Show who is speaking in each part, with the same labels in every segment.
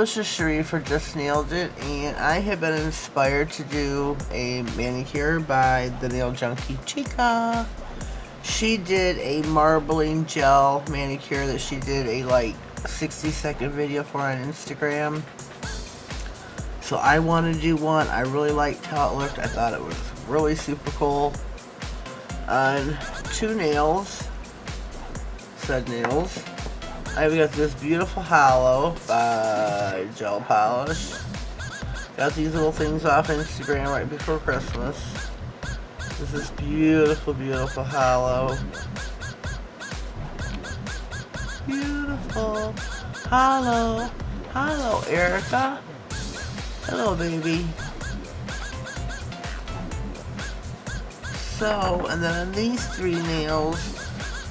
Speaker 1: this is Cherie for Just Nailed It, and I have been inspired to do a manicure by the nail junkie Chica. She did a marbling gel manicure that she did a like 60-second video for on Instagram. So I wanted to do one. I really liked how it looked. I thought it was really super cool. On 2 nails, said nails, I've got this beautiful hollow by Gel Polish. Got these little things off Instagram right before Christmas. This is beautiful, beautiful hollow. Beautiful hollow. Hello, Erica. Hello, baby. So, and then on these 3 nails,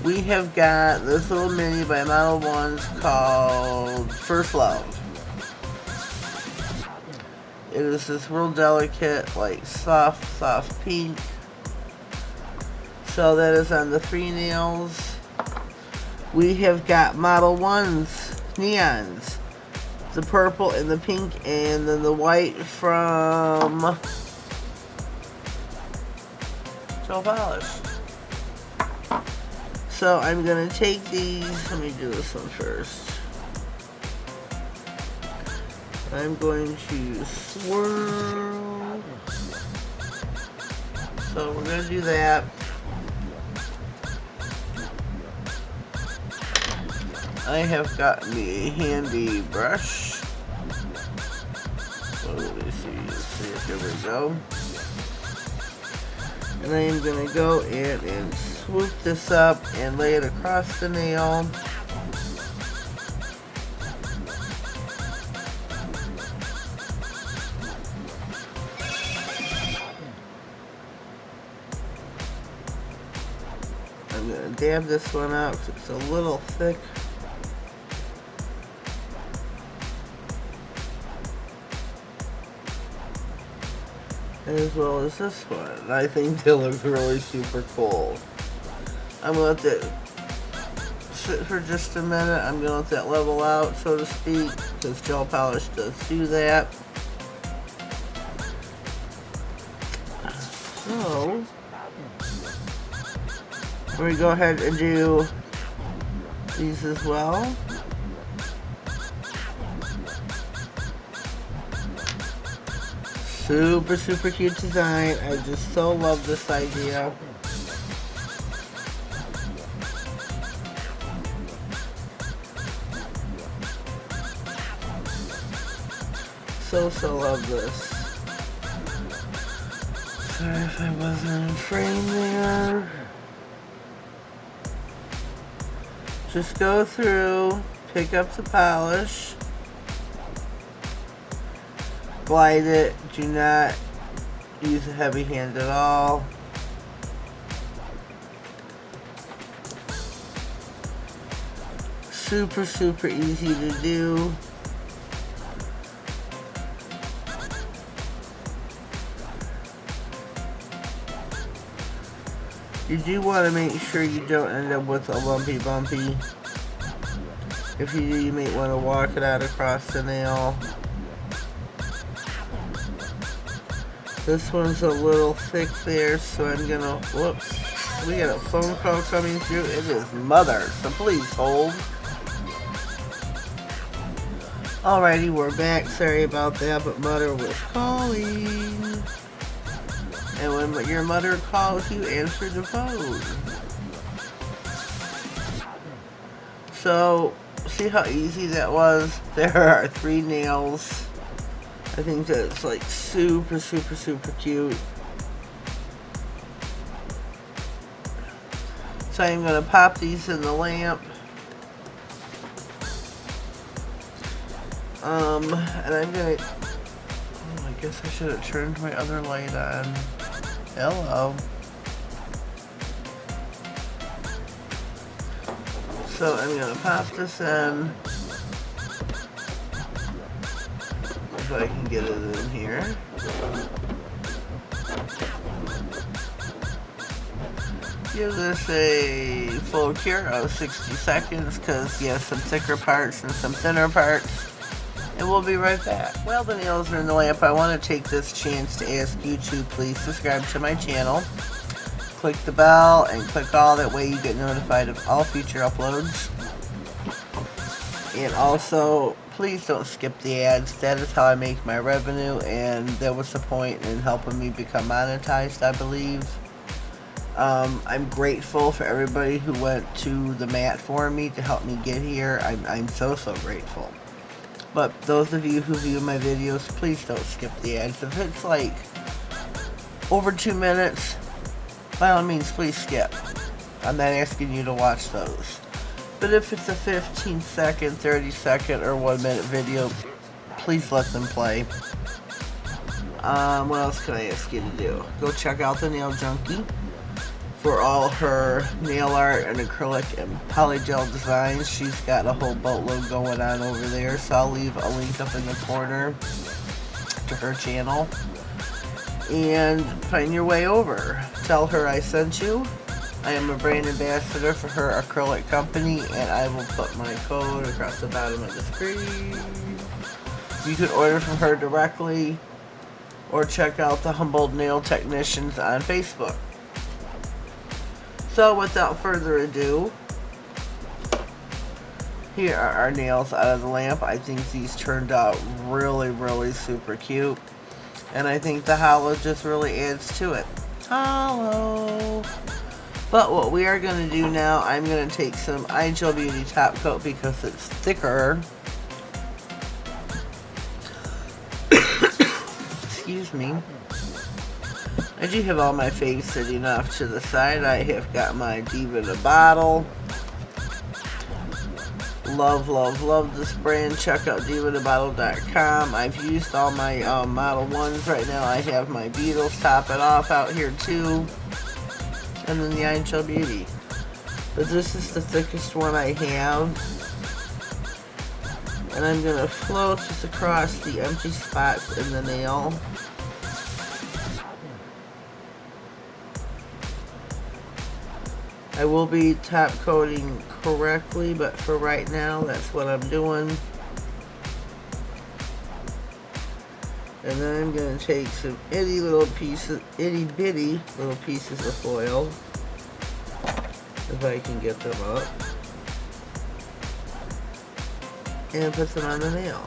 Speaker 1: we have got this little mini by Modelones called First Love. It is this real delicate, like soft pink. So that is on the 3 nails. We have got Modelones neons. The purple and the pink, and then the white from Gel Polish. So I'm going to take these, let me do this one first. I'm going to swirl. So we're going to do that. I have got me a handy brush. So let me see, here we go. And I am going to go in and swoop this up and lay it across the nail. I'm going to dab this one out because it's a little thick. As well as this one. I think they look really super cool. I'm going to let that sit for just a minute. I'm going to let that level out, so to speak, because Gel Polish does do that. So, we're going to go ahead and do these as well. Super, super cute design. I just so love this idea. So love this. Sorry if I wasn't in frame there. Just go through, pick up the polish. Glide it, do not use a heavy hand at all. Super, super easy to do. You do want to make sure you don't end up with a lumpy bumpy. If you do, you may want to walk it out across the nail. This one's a little thick there, so I'm gonna, whoops, we got a phone call coming through. It is Mother, so please hold. Alrighty, we're back. Sorry about that, but Mother was calling. And when your mother calls, you answer the phone. So, see how easy that was? There are 3 nails. I think that's like super, super, super cute. So I'm going to pop these in the lamp. And I'm going to, oh, I guess I should have turned my other light on. Hello. So I'm going to pop this in. If I can get it in here. Give this a full cure of 60 seconds because you have some thicker parts and some thinner parts. and we'll be right back. While the nails are in the lamp, I want to take this chance to ask you to please subscribe to my channel. Click the bell and click all, that way you get notified of all future uploads. And also, please don't skip the ads. That is how I make my revenue, and that was the point in helping me become monetized, I believe. I'm grateful for everybody who went to the mat for me to help me get here. I'm so grateful. But those of you who view my videos, please don't skip the ads. If it's like over 2 minutes, by all means, please skip. I'm not asking you to watch those. But if it's a 15-second, 30-second, or 1-minute video, please let them play. What else can I ask you to do? Go check out the Nail Junkie for all her nail art and acrylic and polygel designs. She's got a whole boatload going on over there, so I'll leave a link up in the corner to her channel. And find your way over. Tell her I sent you. I am a brand ambassador for her acrylic company, and I will put my code across the bottom of the screen. You can order from her directly, or check out the Humboldt Nail Technicians on Facebook. So without further ado, here are our nails out of the lamp. I think these turned out really super cute, and I think the hollow just really adds to it. Hollow. But what we are going to do now, I'm going to take some Angel Beauty top coat because it's thicker. Excuse me. I do have all my faves sitting off to the side. I have got my Diva in a bottle. Love this brand. Check out divainabottle.com. I've used all my Model 1s right now. I have my Beetles top it off out here too. And then the Angel Beauty. But this is the thickest one I have. And I'm going to float this across the empty spots in the nail. I will be top coating correctly, but for right now, that's what I'm doing. And then I'm going to take some itty bitty little pieces of foil, if I can get them up, and put them on the nail.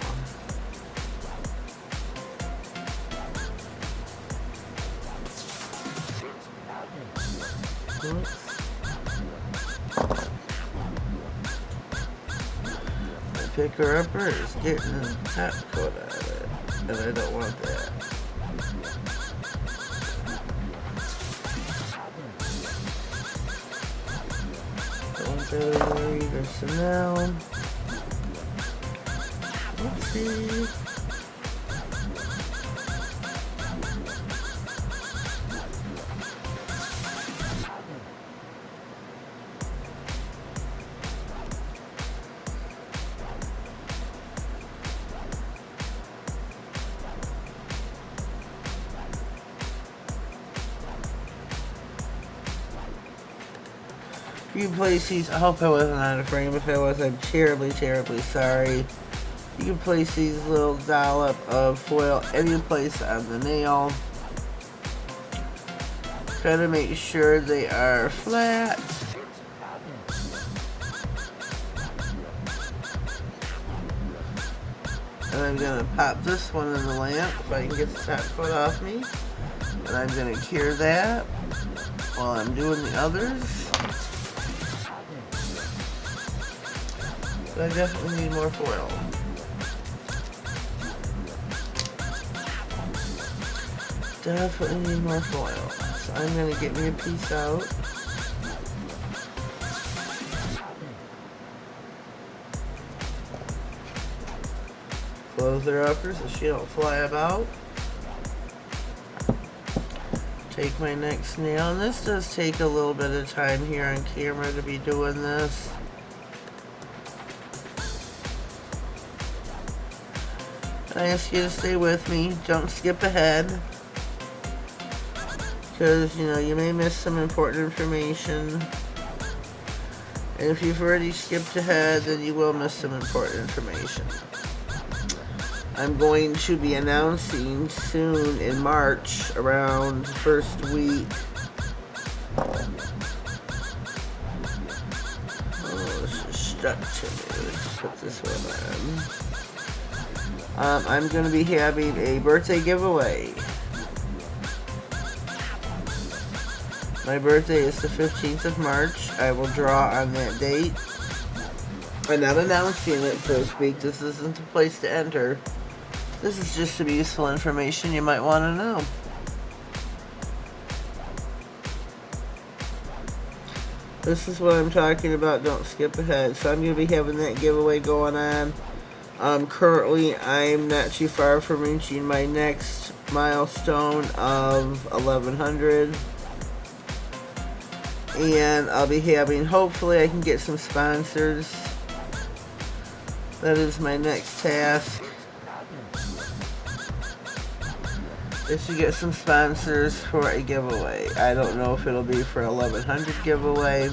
Speaker 1: Oops. My picker upper is getting the top coat out of it, and I don't want that. Don't want that over there either, so now, let's see. You can place these, I hope I wasn't out of frame. If I was, I'm terribly sorry. You can place these little dollop of foil any place on the nail. Try to make sure they are flat. And I'm going to pop this one in the lamp if I can get the top coat off me. And I'm going to cure that while I'm doing the others. But I definitely need more foil. Definitely need more foil. So I'm going to get me a piece out. Close her upper so she don't fly about. Take my next nail, and this does take a little bit of time here on camera to be doing this. I ask you to stay with me, don't skip ahead, because you know you may miss some important information, and if you've already skipped ahead then you will miss some important information. I'm going to be announcing soon in March, around the first week. Oh, this is stuck to me. Let's put this one on. I'm going to be having a birthday giveaway. My birthday is the 15th of March. I will draw on that date. I'm not announcing it, so to speak. This isn't the place to enter. This is just some useful information you might want to know. This is what I'm talking about. Don't skip ahead. So I'm going to be having that giveaway going on. Currently, I'm not too far from reaching my next milestone of 1,100. And I'll be having, hopefully I can get some sponsors. That is my next task. Is to get some sponsors for a giveaway. I don't know if it'll be for 1,100 giveaway.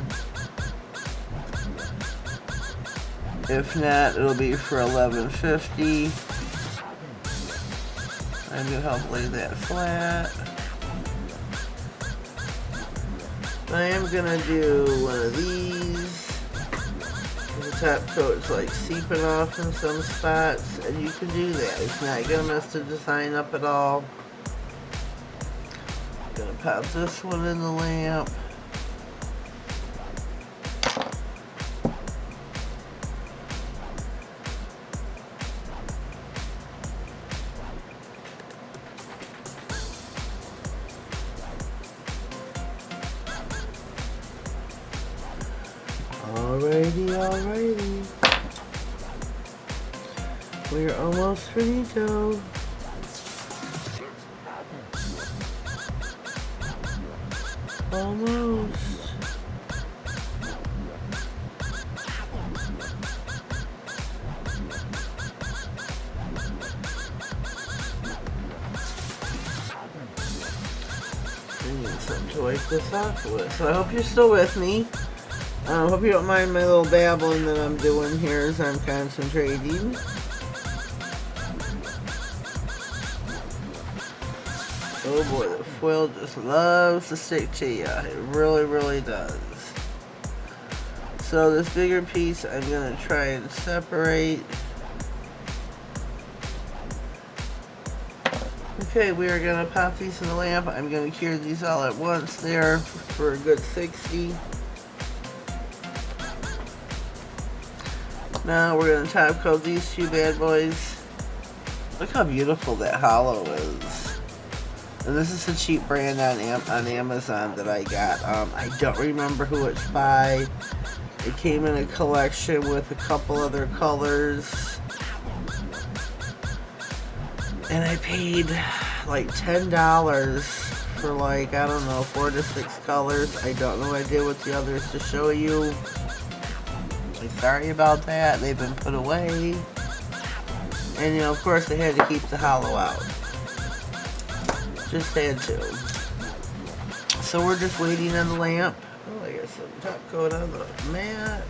Speaker 1: If not, it'll be for 1,150. I'm gonna help lay that flat. I am gonna do one of these. The top coat's like seeping off in some spots, and you can do that. It's not gonna mess the design up at all. Gonna pop this one in the lamp. Alrighty. We're almost finito. Almost. I need something to wipe this off with. So I hope you're still with me. I hope you don't mind my little babbling that I'm doing here as I'm concentrating. Oh boy, the foil just loves to stick to you. It really, really does. So this bigger piece I'm going to try and separate. Okay, we are going to pop these in the lamp. I'm going to cure these all at once there for a good 60. Now we're going to top coat these two bad boys. Look how beautiful that hollow is. And this is a cheap brand on Amazon that I got. I don't remember who it's by. It came in a collection with a couple other colors. And I paid like $10 for like, I don't know, 4 to 6 colors. I don't know what I did with the others to show you. I'm sorry about that. They've been put away. And you know, of course, they had to keep the hollow out. Just had to. So we're just waiting on the lamp. Oh, I got some top coat on the mat.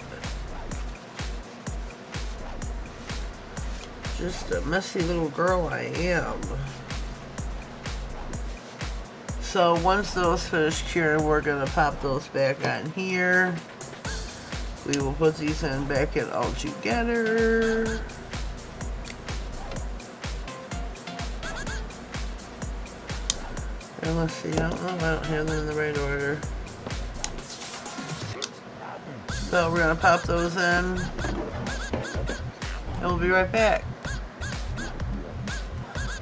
Speaker 1: Just a messy little girl I am. So once those finish curing, we're going to pop those back on here. We will put these in back in all together. And let's see, I don't have them in the right order. So we're going to pop those in. And we'll be right back.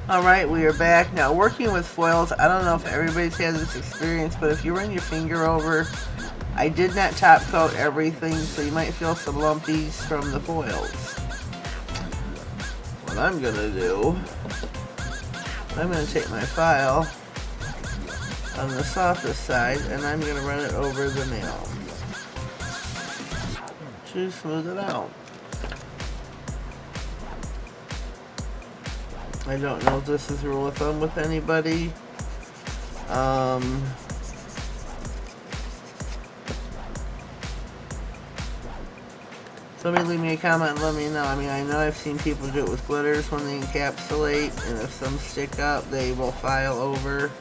Speaker 1: Alright, we are back. Now, working with foils, I don't know if everybody's had this experience, but if you run your finger over, I did not top coat everything, so you might feel some lumpies from the foils. What I'm going to do, I'm going to take my file on the softest side, and I'm going to run it over the nail to smooth it out. I don't know if this is a rule of thumb with anybody. Somebody leave me a comment and let me know. I mean, I know I've seen people do it with glitters when they encapsulate, and if some stick up, they will file over.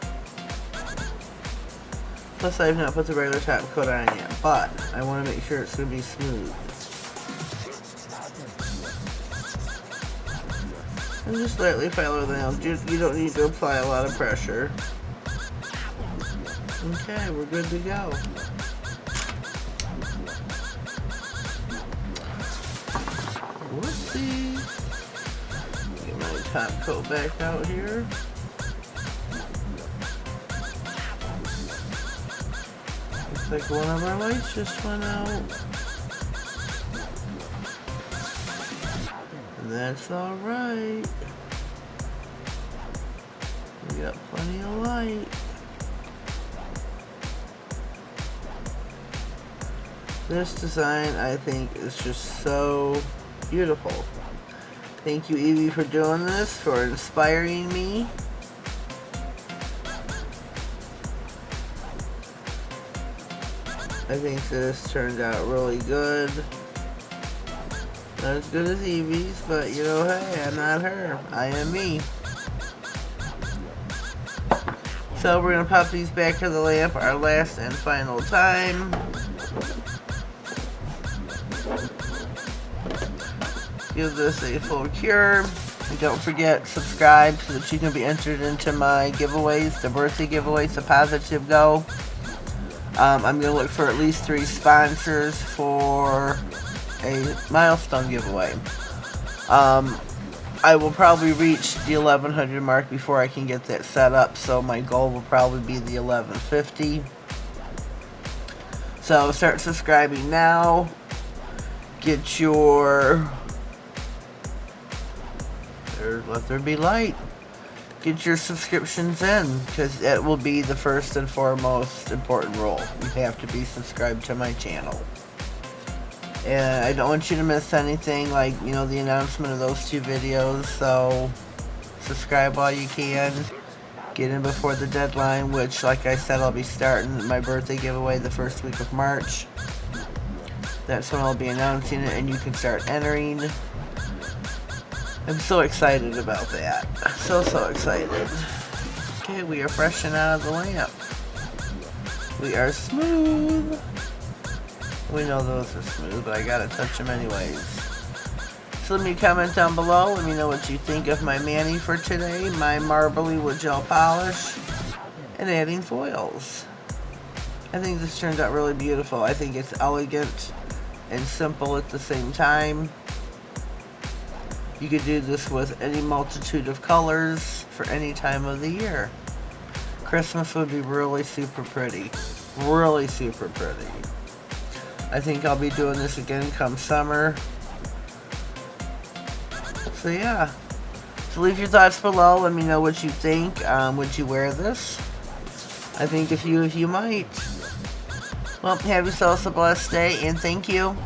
Speaker 1: Plus, I've not put the regular top coat on yet, but I want to make sure it's going to be smooth. And just lightly file over the nails. You don't need to apply a lot of pressure. Okay, we're good to go. Whoopsie. Get my top coat back out here. Looks like one of our lights just went out. And that's alright. We got plenty of light. This design, I think, is just so beautiful. Thank you, Evie, for doing this, for inspiring me. I think this turned out really good. Not as good as Evie's, but you know, hey, I'm not her. I am me. So we're going to pop these back to the lamp our last and final time. Give this a full cure. And don't forget, subscribe so that you can be entered into my giveaways, the birthday giveaways, the Positive Go. I'm going to look for at least 3 sponsors for a milestone giveaway. I will probably reach the 1100 mark before I can get that set up, so my goal will probably be the 1150. So start subscribing now. Get your... let there be light. Get your subscriptions in, because it will be the first and foremost important rule. You have to be subscribed to my channel. And I don't want you to miss anything, like, you know, the announcement of those 2 videos. So subscribe while you can. Get in before the deadline, which, like I said, I'll be starting my birthday giveaway the first week of March. That's when I'll be announcing it, and you can start entering. I'm so excited about that. So excited. Okay, we are fresh and out of the lamp. We are smooth. We know those are smooth, but I gotta touch them anyways. So let me comment down below. Let me know what you think of my mani for today. My marbly wood gel polish. And adding foils. I think this turned out really beautiful. I think it's elegant and simple at the same time. You could do this with any multitude of colors for any time of the year. Christmas would be really super pretty. Really super pretty. I think I'll be doing this again come summer. So yeah. So leave your thoughts below. Let me know what you think. Would you wear this? I think if you might. Well, have yourselves a blessed day, and thank you.